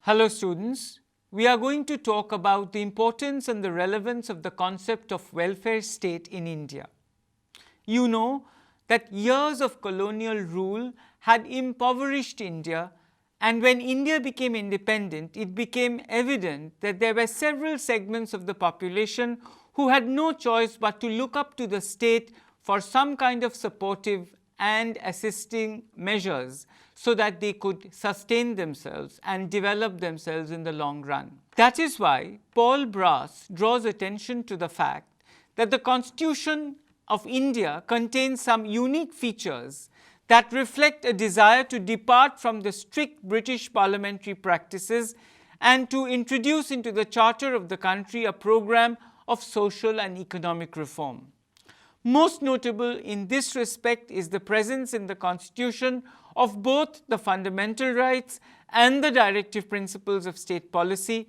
Hello students, we are going to talk about the importance and the relevance of the concept of welfare state in India. You know that years of colonial rule had impoverished India, and when India became independent, it became evident that there were several segments of the population who had no choice but to look up to the state for some kind of supportive and assisting measures so that they could sustain themselves and develop themselves in the long run. That is why Paul Brass draws attention to the fact that the Constitution of India contains some unique features that reflect a desire to depart from the strict British parliamentary practices and to introduce into the charter of the country a program of social and economic reform. Most notable in this respect is the presence in the Constitution of both the fundamental rights and the directive principles of state policy,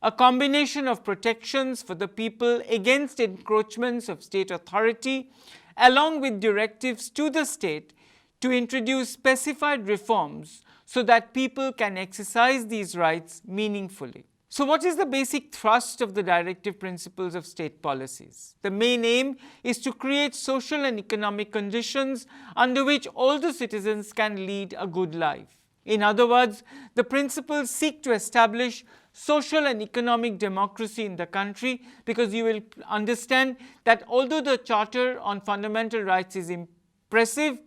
a combination of protections for the people against encroachments of state authority, along with directives to the state to introduce specified reforms so that people can exercise these rights meaningfully. So what is the basic thrust of the directive principles of state policies? The main aim is to create social and economic conditions under which all the citizens can lead a good life. In other words, the principles seek to establish social and economic democracy in the country, because you will understand that although the Charter on Fundamental Rights is impressive,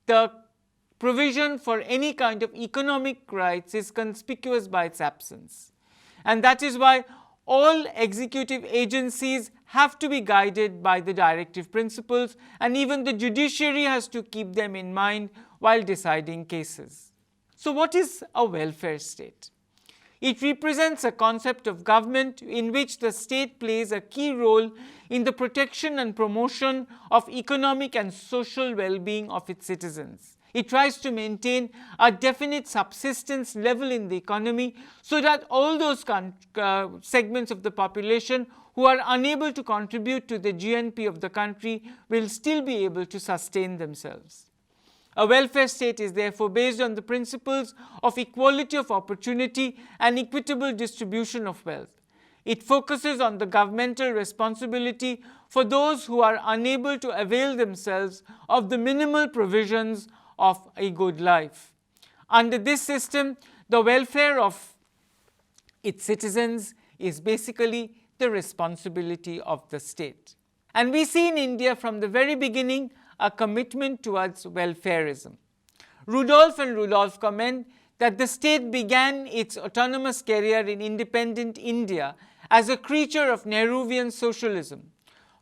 the provision for any kind of economic rights is conspicuous by its absence. And that is why all executive agencies have to be guided by the directive principles, and even the judiciary has to keep them in mind while deciding cases. So what is a welfare state? It represents a concept of government in which the state plays a key role in the protection and promotion of economic and social well-being of its citizens. It tries to maintain a definite subsistence level in the economy so that all those segments of the population who are unable to contribute to the GNP of the country will still be able to sustain themselves. A welfare state is therefore based on the principles of equality of opportunity and equitable distribution of wealth. It focuses on the governmental responsibility for those who are unable to avail themselves of the minimal provisions of a good life. Under this system, the welfare of its citizens is basically the responsibility of the state. And we see in India from the very beginning a commitment towards welfarism. Rudolph and Rudolph comment that the state began its autonomous career in independent India as a creature of Nehruvian socialism.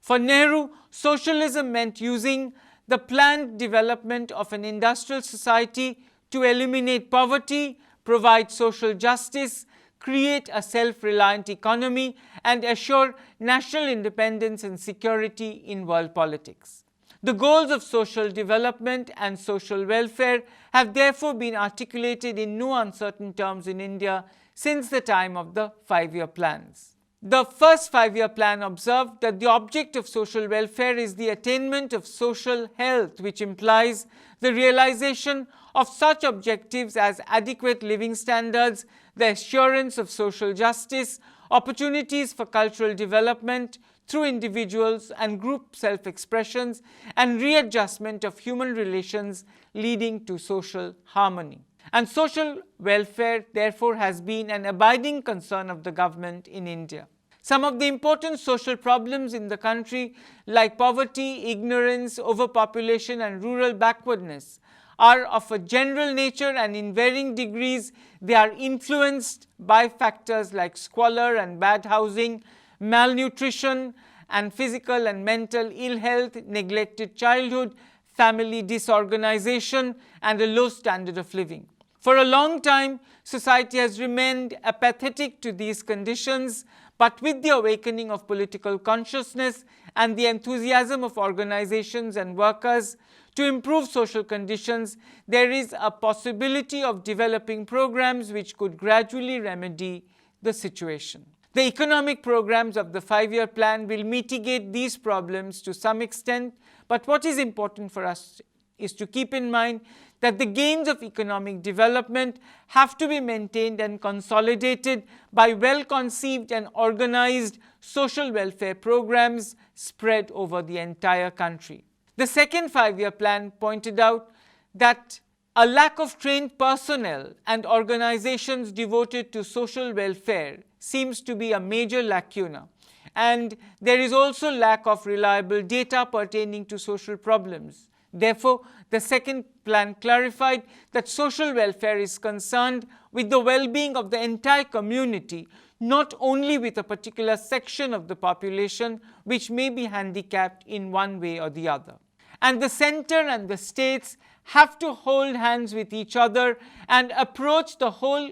For Nehru, socialism meant using the planned development of an industrial society to eliminate poverty, provide social justice, create a self-reliant economy, and assure national independence and security in world politics. The goals of social development and social welfare have therefore been articulated in no uncertain terms in India since the time of the 5-year plans. The first 5-year plan observed that the object of social welfare is the attainment of social health, which implies the realization of such objectives as adequate living standards, the assurance of social justice, opportunities for cultural development through individuals and group self-expressions, and readjustment of human relations leading to social harmony. And social welfare, therefore, has been an abiding concern of the government in India. Some of the important social problems in the country, like poverty, ignorance, overpopulation, and rural backwardness, are of a general nature, and in varying degrees they are influenced by factors like squalor and bad housing, malnutrition, and physical and mental ill health, neglected childhood, family disorganization, and a low standard of living. For a long time, society has remained apathetic to these conditions, but with the awakening of political consciousness and the enthusiasm of organizations and workers to improve social conditions, there is a possibility of developing programs which could gradually remedy the situation. The economic programs of the 5-year plan will mitigate these problems to some extent, but what is important for us is to keep in mind that the gains of economic development have to be maintained and consolidated by well-conceived and organized social welfare programs spread over the entire country. The second five-year plan pointed out that a lack of trained personnel and organizations devoted to social welfare seems to be a major lacuna, and there is also lack of reliable data pertaining to social problems. Therefore, the second plan clarified that social welfare is concerned with the well-being of the entire community, not only with a particular section of the population which may be handicapped in one way or the other. And the center and the states have to hold hands with each other and approach the whole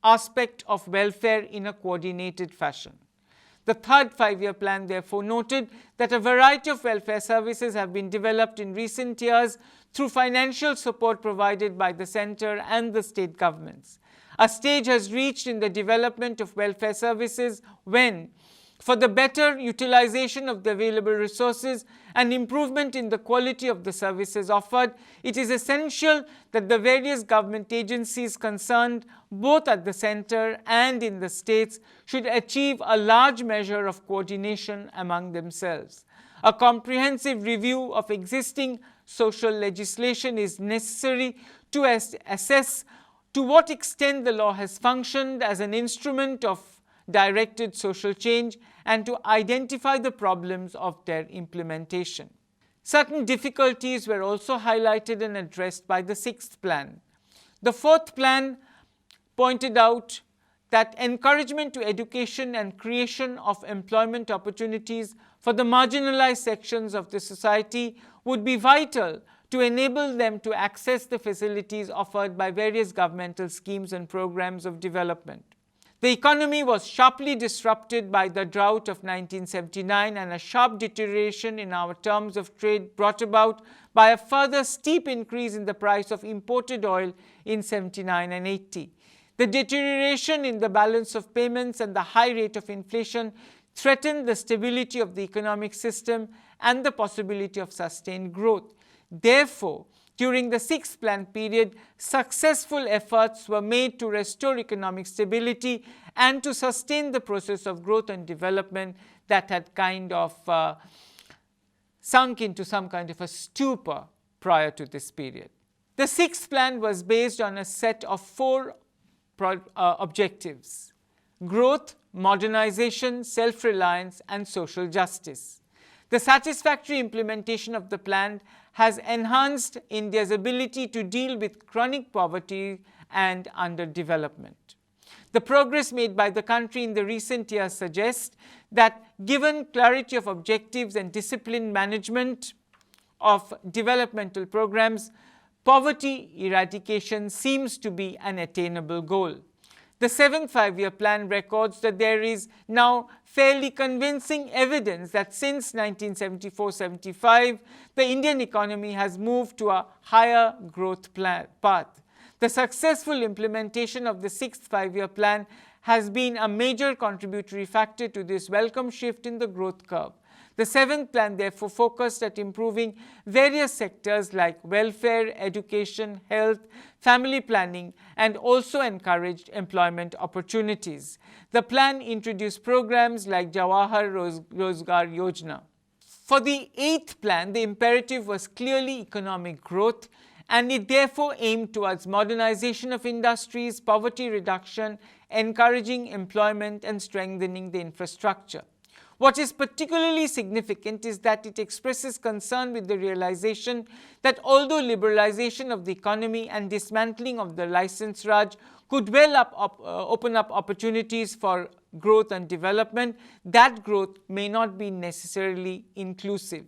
aspect of welfare in a coordinated fashion. The third five-year plan therefore noted that a variety of welfare services have been developed in recent years through financial support provided by the center and the state governments. A stage has reached in the development of welfare services when, for the better utilization of the available resources and improvement in the quality of the services offered, it is essential that the various government agencies concerned, both at the center and in the states, should achieve a large measure of coordination among themselves. A comprehensive review of existing social legislation is necessary to assess to what extent the law has functioned as an instrument of directed social change and to identify the problems of their implementation. Certain difficulties were also highlighted and addressed by the sixth plan. The fourth plan pointed out that encouragement to education and creation of employment opportunities for the marginalized sections of the society would be vital to enable them to access the facilities offered by various governmental schemes and programs of development. The economy was sharply disrupted by the drought of 1979 and a sharp deterioration in our terms of trade brought about by a further steep increase in the price of imported oil in 79 and 80. The deterioration in the balance of payments and the high rate of inflation threatened the stability of the economic system and the possibility of sustained growth. Therefore, during the sixth plan period, successful efforts were made to restore economic stability and to sustain the process of growth and development that had kind of sunk into some kind of a stupor prior to this period. The sixth plan was based on a set of four objectives: growth, modernization, self-reliance, and social justice. The satisfactory implementation of the plan has enhanced India's ability to deal with chronic poverty and underdevelopment. The progress made by the country in the recent years suggests that given clarity of objectives and disciplined management of developmental programs, poverty eradication seems to be an attainable goal. The seventh five-year plan records that there is now fairly convincing evidence that since 1974-75, the Indian economy has moved to a higher growth path. The successful implementation of the sixth five-year plan has been a major contributory factor to this welcome shift in the growth curve. The seventh plan therefore focused at improving various sectors like welfare, education, health, family planning, and also encouraged employment opportunities. The plan introduced programs like Jawahar Rozgar Yojana. For the eighth plan, the imperative was clearly economic growth, and it therefore aimed towards modernization of industries, poverty reduction, encouraging employment, and strengthening the infrastructure. What is particularly significant is that it expresses concern with the realization that although liberalization of the economy and dismantling of the license Raj could well open up opportunities for growth and development, that growth may not be necessarily inclusive.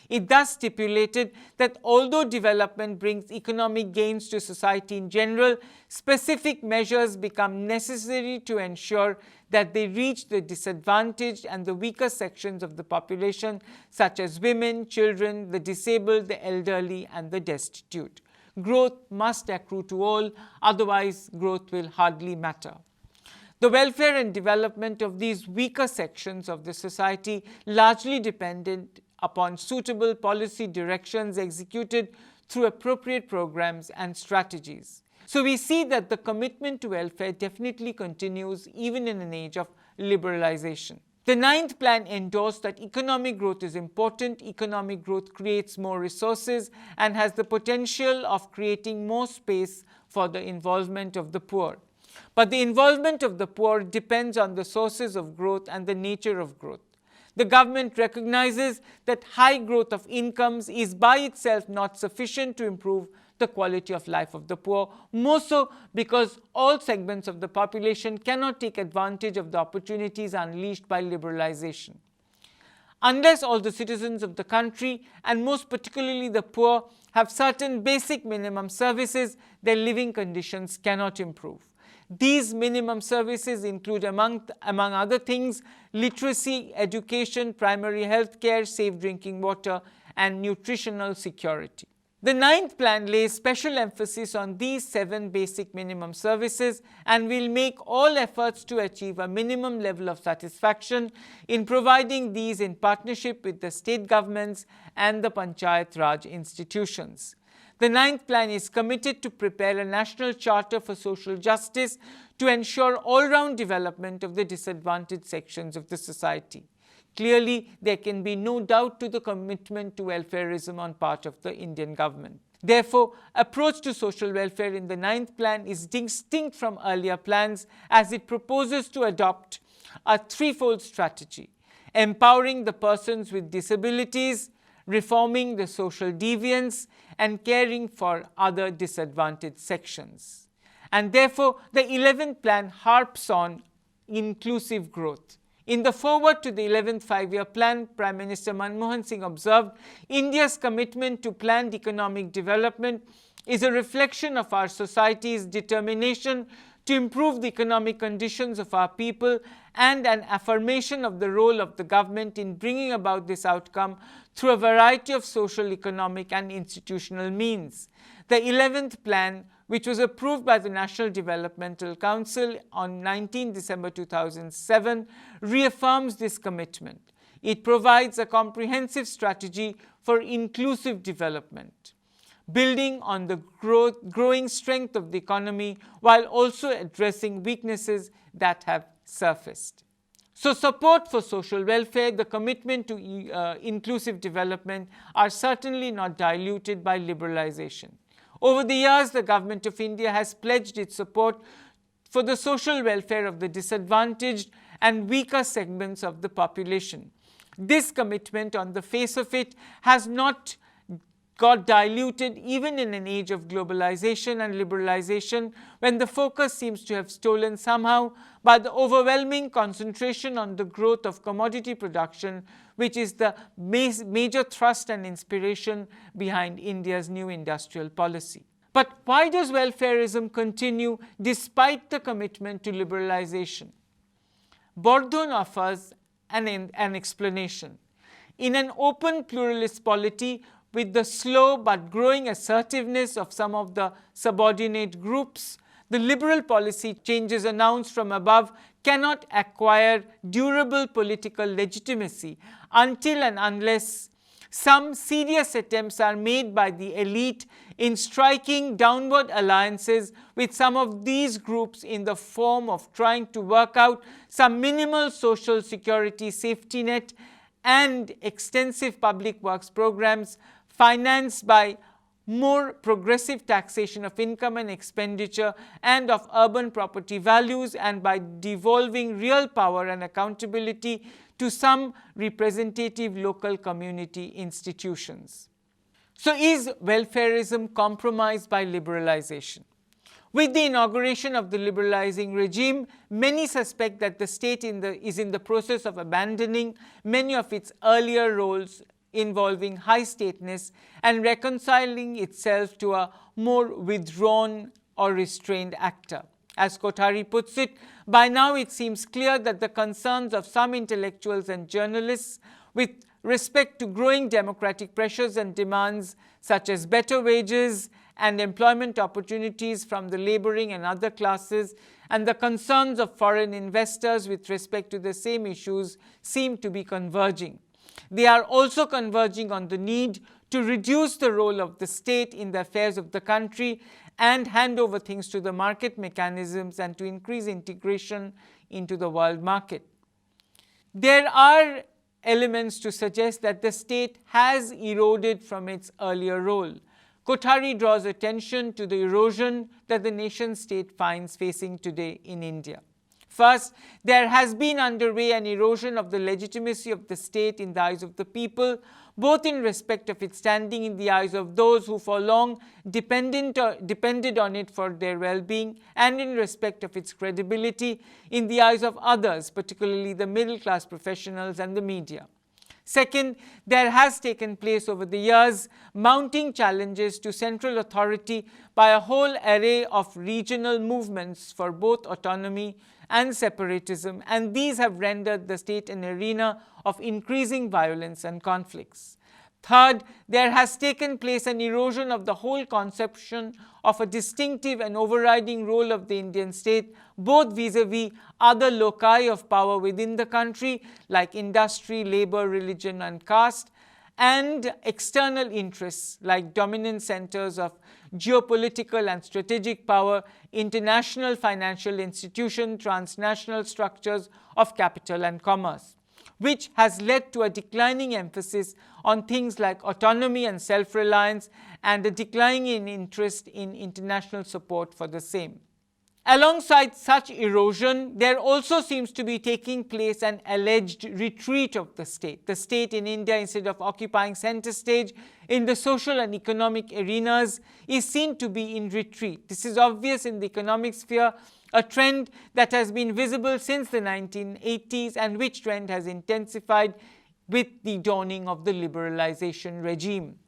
It thus stipulated that although development brings economic gains to society in general, specific measures become necessary to ensure that they reach the disadvantaged and the weaker sections of the population, such as women, children, the disabled, the elderly, and the destitute. Growth must accrue to all, otherwise growth will hardly matter. The welfare and development of these weaker sections of the society largely depended upon suitable policy directions executed through appropriate programs and strategies. So we see that the commitment to welfare definitely continues even in an age of liberalization. The 9th plan endorsed that economic growth is important. Economic growth creates more resources and has the potential of creating more space for the involvement of the poor. But the involvement of the poor depends on the sources of growth and the nature of growth. The government recognizes that high growth of incomes is by itself not sufficient to improve the quality of life of the poor, more so because all segments of the population cannot take advantage of the opportunities unleashed by liberalization. Unless all the citizens of the country, and most particularly the poor, have certain basic minimum services, their living conditions cannot improve. These minimum services include, among other things, literacy, education, primary health care, safe drinking water, and nutritional security. The 9th plan lays special emphasis on these 7 basic minimum services and will make all efforts to achieve a minimum level of satisfaction in providing these in partnership with the state governments and the Panchayat Raj institutions. The 9th plan is committed to prepare a national charter for social justice to ensure all-round development of the disadvantaged sections of the society. Clearly, there can be no doubt to the commitment to welfarism on part of the Indian government. Therefore, approach to social welfare in the 9th plan is distinct from earlier plans as it proposes to adopt a threefold strategy: empowering the persons with disabilities, reforming the social deviance, and caring for other disadvantaged sections. And therefore, the 11th plan harps on inclusive growth. In the foreword to the 11th five-year plan, Prime Minister Manmohan Singh observed, India's commitment to planned economic development is a reflection of our society's determination to improve the economic conditions of our people and an affirmation of the role of the government in bringing about this outcome through a variety of social, economic and institutional means. The 11th plan, which was approved by the National Developmental Council on 19 December 2007, reaffirms this commitment. It provides a comprehensive strategy for inclusive development, building on the growing strength of the economy while also addressing weaknesses that have surfaced. So support for social welfare, the commitment to inclusive development are certainly not diluted by liberalization. Over the years, the Government of India has pledged its support for the social welfare of the disadvantaged and weaker segments of the population. This commitment, on the face of it, has not got diluted even in an age of globalization and liberalization, when the focus seems to have stolen somehow by the overwhelming concentration on the growth of commodity production, which is the major thrust and inspiration behind India's new industrial policy. But why does welfarism continue despite the commitment to liberalization? Bordone offers an explanation. In an open pluralist polity, with the slow but growing assertiveness of some of the subordinate groups, the liberal policy changes announced from above cannot acquire durable political legitimacy until and unless some serious attempts are made by the elite in striking downward alliances with some of these groups in the form of trying to work out some minimal social security safety net and extensive public works programs financed by more progressive taxation of income and expenditure and of urban property values, and by devolving real power and accountability to some representative local community institutions. So is welfarism compromised by liberalization? With the inauguration of the liberalizing regime, many suspect that the state is in the process of abandoning many of its earlier roles involving high stateness and reconciling itself to a more withdrawn or restrained actor. As Kothari puts it, by now it seems clear that the concerns of some intellectuals and journalists with respect to growing democratic pressures and demands such as better wages and employment opportunities from the laboring and other classes, and the concerns of foreign investors with respect to the same issues seem to be converging. They are also converging on the need to reduce the role of the state in the affairs of the country and hand over things to the market mechanisms and to increase integration into the world market. There are elements to suggest that the state has eroded from its earlier role. Kothari draws attention to the erosion that the nation-state finds facing today in India. First, there has been underway an erosion of the legitimacy of the state in the eyes of the people, both in respect of its standing in the eyes of those who for long depended on it for their well-being, and in respect of its credibility in the eyes of others, particularly the middle-class professionals and the media. Second, there has taken place over the years mounting challenges to central authority by a whole array of regional movements for both autonomy and separatism, and these have rendered the state an arena of increasing violence and conflicts. Third, there has taken place an erosion of the whole conception of a distinctive and overriding role of the Indian state, both vis-a-vis other loci of power within the country like industry, labor, religion and caste, and external interests like dominant centers of geopolitical and strategic power, international financial institutions, transnational structures of capital and commerce, which has led to a declining emphasis on things like autonomy and self-reliance and a decline in interest in international support for the same. Alongside such erosion, there also seems to be taking place an alleged retreat of the state. The state in India, instead of occupying center stage in the social and economic arenas, is seen to be in retreat. This is obvious in the economic sphere, a trend that has been visible since the 1980s and which trend has intensified with the dawning of the liberalization regime.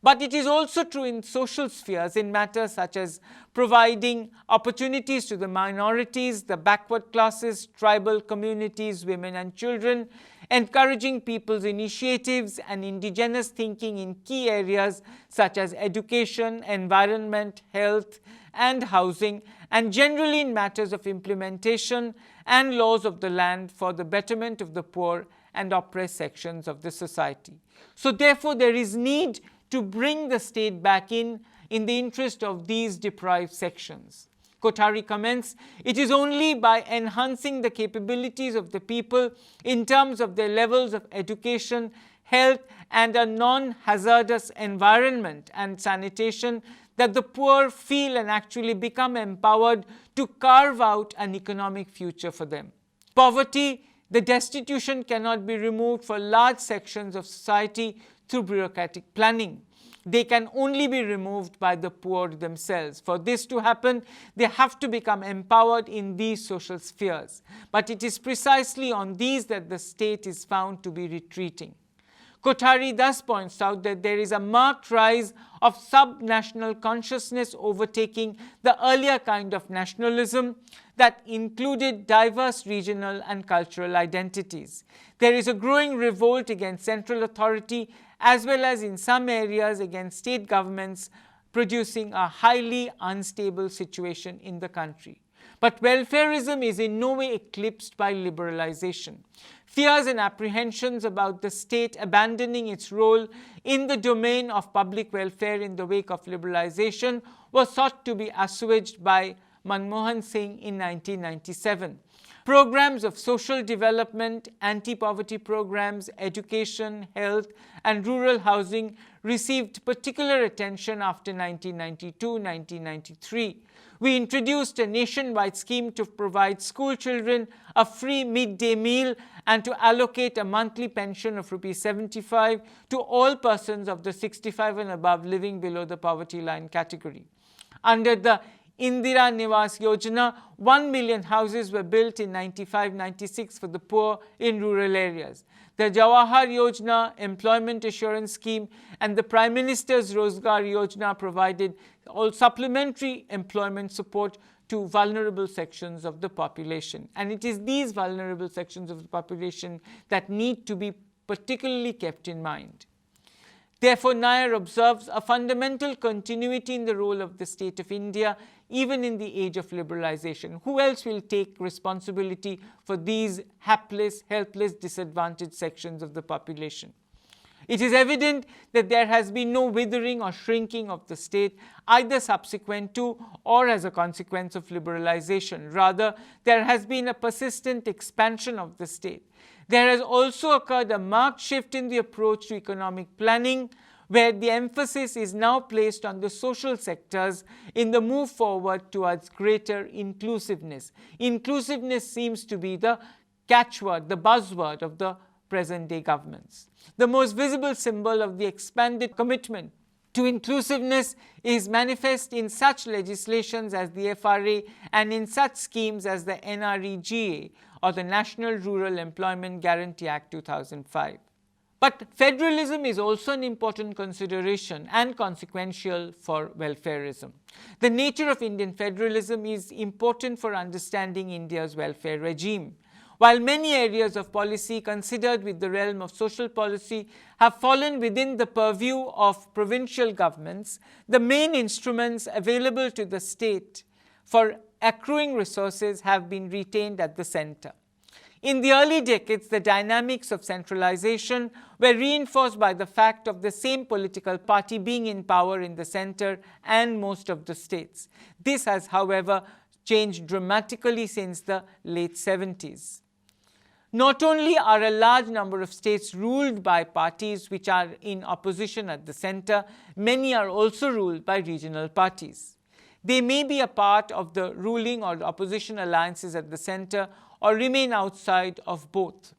But it is also true in social spheres in matters such as providing opportunities to the minorities, the backward classes, tribal communities, women and children, encouraging people's initiatives and indigenous thinking in key areas such as education, environment, health and housing, and generally in matters of implementation and laws of the land for the betterment of the poor and oppressed sections of the society. So therefore there is need to bring the state back in the interest of these deprived sections. Kothari comments, it is only by enhancing the capabilities of the people in terms of their levels of education, health and a non-hazardous environment and sanitation that the poor feel and actually become empowered to carve out an economic future for them. Poverty, the destitution cannot be removed for large sections of society through bureaucratic planning. They can only be removed by the poor themselves. For this to happen, they have to become empowered in these social spheres. But it is precisely on these that the state is found to be retreating. Kothari thus points out that there is a marked rise of sub-national consciousness overtaking the earlier kind of nationalism that included diverse regional and cultural identities. There is a growing revolt against central authority as well as in some areas against state governments, producing a highly unstable situation in the country. But welfarism is in no way eclipsed by liberalization. Fears and apprehensions about the state abandoning its role in the domain of public welfare in the wake of liberalization was sought to be assuaged by Manmohan Singh in 1997. Programs of social development, anti-poverty programs, education, health and rural housing received particular attention after 1992-1993. We introduced a nationwide scheme to provide school children a free midday meal and to allocate a monthly pension of ₹75 to all persons of the 65 and above living below the poverty line category. Under the Indira Niwas Yojana, 1 million houses were built in 95-96 for the poor in rural areas. The Jawahar Yojana, Employment Assurance Scheme and the Prime Minister's Rozgar Yojana provided all supplementary employment support to vulnerable sections of the population. And it is these vulnerable sections of the population that need to be particularly kept in mind. Therefore, Nair observes a fundamental continuity in the role of the state of India even in the age of liberalization. Who else will take responsibility for these hapless, helpless, disadvantaged sections of the population? It is evident that there has been no withering or shrinking of the state, either subsequent to or as a consequence of liberalization. Rather, there has been a persistent expansion of the state. There has also occurred a marked shift in the approach to economic planning, where the emphasis is now placed on the social sectors in the move forward towards greater inclusiveness. Inclusiveness seems to be the catchword, the buzzword of the present-day governments. The most visible symbol of the expanded commitment to inclusiveness is manifest in such legislations as the FRA and in such schemes as the NREGA, or the National Rural Employment Guarantee Act 2005. But federalism is also an important consideration and consequential for welfarism. The nature of Indian federalism is important for understanding India's welfare regime. While many areas of policy considered with the realm of social policy have fallen within the purview of provincial governments, the main instruments available to the state for accruing resources have been retained at the center. In the early decades, the dynamics of centralization were reinforced by the fact of the same political party being in power in the center and most of the states. This has, however, changed dramatically since the late 70s. Not only are a large number of states ruled by parties which are in opposition at the center, many are also ruled by regional parties. They may be a part of the ruling or opposition alliances at the center or remain outside of both.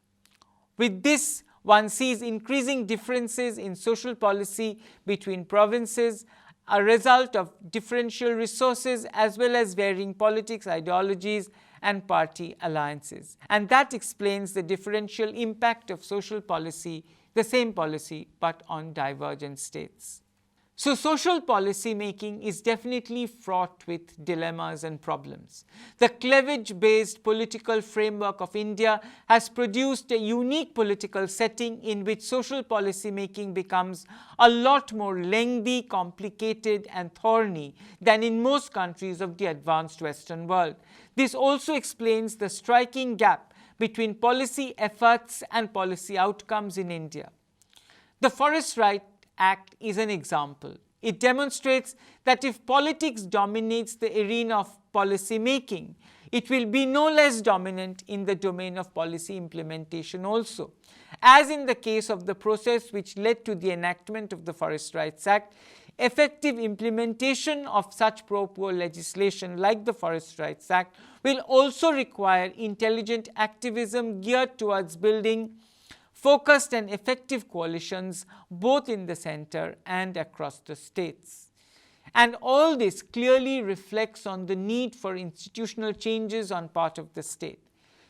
With this, one sees increasing differences in social policy between provinces, a result of differential resources as well as varying politics, ideologies, and party alliances. And that explains the differential impact of social policy, the same policy, but on divergent states. So social policy making is definitely fraught with dilemmas and problems. The cleavage-based political framework of India has produced a unique political setting in which social policy making becomes a lot more lengthy, complicated, and thorny than in most countries of the advanced Western world. This also explains the striking gap between policy efforts and policy outcomes in India. The Forest Rights Act is an example. It demonstrates that if politics dominates the arena of policy making, it will be no less dominant in the domain of policy implementation also. As in the case of the process which led to the enactment of the Forest Rights Act, effective implementation of such pro-poor legislation like the Forest Rights Act will also require intelligent activism geared towards building focused and effective coalitions both in the center and across the states. And all this clearly reflects on the need for institutional changes on part of the state.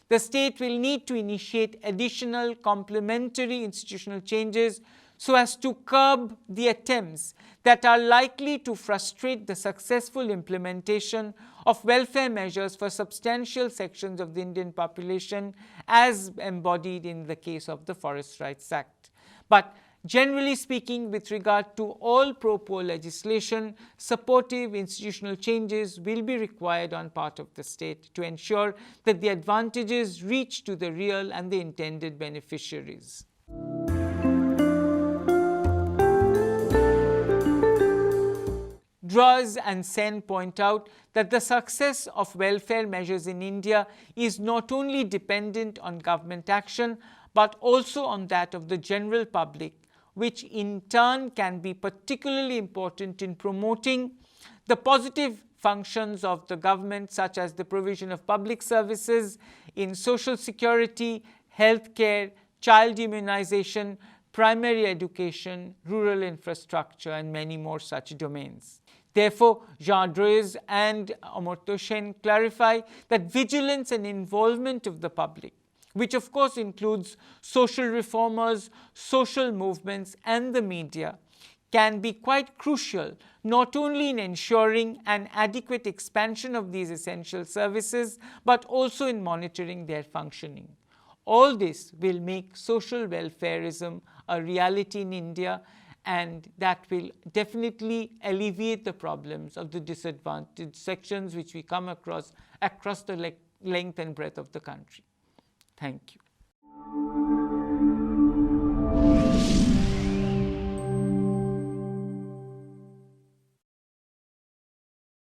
The state will need to initiate additional complementary institutional changes so as to curb the attempts that are likely to frustrate the successful implementation of welfare measures for substantial sections of the Indian population as embodied in the case of the Forest Rights Act. But generally speaking, with regard to all pro-poor legislation, supportive institutional changes will be required on part of the state to ensure that the advantages reach to the real and the intended beneficiaries. Droz and Sen point out that the success of welfare measures in India is not only dependent on government action but also on that of the general public, which in turn can be particularly important in promoting the positive functions of the government, such as the provision of public services in social security, healthcare, child immunization, primary education, rural infrastructure, and many more such domains. Therefore, Jean Droz and Amartya Sen clarify that vigilance and involvement of the public, which of course includes social reformers, social movements, and the media, can be quite crucial not only in ensuring an adequate expansion of these essential services, but also in monitoring their functioning. All this will make social welfarism a reality in India, and that will definitely alleviate the problems of the disadvantaged sections which we come across the length and breadth of the country. Thank you.